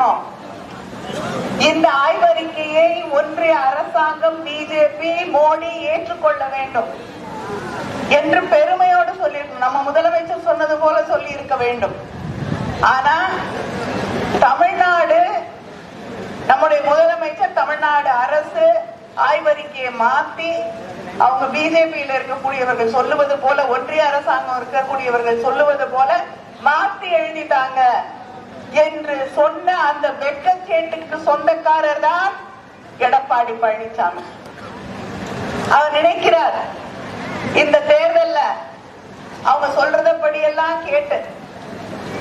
பார்க்கணும். இந்த ஆய்வறிக்கையை ஒன்றிய அரசாங்கம் பிஜேபி மோடி ஏற்றுக்கொள்ள வேண்டும் என்று பெருமையோடு சொல்லியிருக்கணும். நம்ம முதலமைச்சர் சொன்னது போல சொல்லி இருக்க வேண்டும். ஆனா தமிழ்நாடு, நம்முடைய முதலமைச்சர், தமிழ்நாடு அரசு ஆய்வறிக்கையை மாத்தி அவங்க பிஜேபியில் இருக்கக்கூடியவர்கள் சொல்லுவது போல, ஒன்றிய அரசாங்கம் இருக்கக்கூடியவர்கள் சொல்லுவது போல மாத்தி எழுதிட்டாங்க என்று சொன்ன அந்த வெட்கச்சேட்டுக்கு சொந்தக்காரர் தான் எடப்பாடி பழனிசாமி. அவர் நினைக்கிறார் இந்த தேர்தல்ல அவங்க சொல்றதபடி எல்லாம் கேட்டு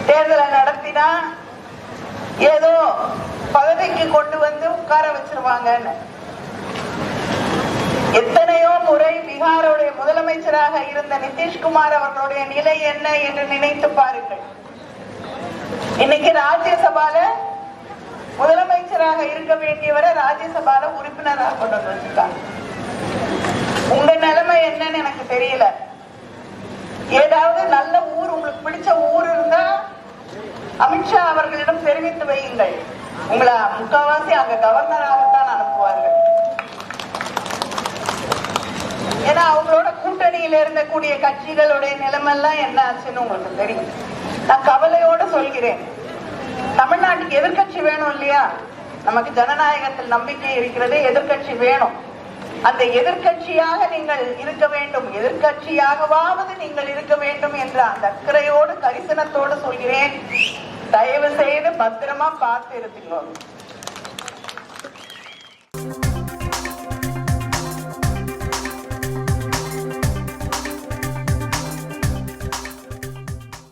தேர்தலை நடத்தினா ஏதோ பதவிக்கு கொண்டு வந்து உட்கார வச்சிருவாங்கன்னு. எத்தனையோ முறை பீகாருடைய முதலமைச்சராக இருந்த நிதிஷ்குமார் அவர்களுடைய நிலை என்ன என்று நினைத்து பாருங்கள். இன்னைக்கு ராஜ்யசபால முதலமைச்சராக இருக்க வேண்டியவரை ராஜ்யசபால உறுப்பினராக கொண்டு வந்து வச்சிருக்காங்க. உங்க நிலைமை என்னன்னு எனக்கு தெரியல. ஏதாவது நல்ல ஊர், உங்களுக்கு பிடிச்ச ஊர் இருந்தா அமித்ஷா அவர்களிடம் தெரிவித்து வையுங்கள். உங்களை முக்காவாசி அங்க கவர்னராகத்தான் அனுப்புவார்கள். ஏன்னா அவங்களோட கூட்டணியில இருந்தக்கூடிய கட்சிகளுடைய நிலைமை எல்லாம் என்ன ஆச்சுன்னு உங்களுக்கு தெரியும். நான் கவலையோடு சொல்கிறேன், தமிழ்நாட்டுக்கு எதிர்கட்சி வேணும் இல்லையா? நமக்கு ஜனநாயகத்தில் நம்பிக்கை இருக்கிறது, எதிர்கட்சி வேணும். அந்த எதிர்கட்சியாக நீங்கள் இருக்க வேண்டும், எதிர்கட்சியாகவாவது நீங்கள் இருக்க வேண்டும் என்ற அந்த அக்கறையோடு, கரிசனத்தோடு சொல்கிறேன். தயவு செய்து பத்திரமா பார்த்து இருப்பீங்க.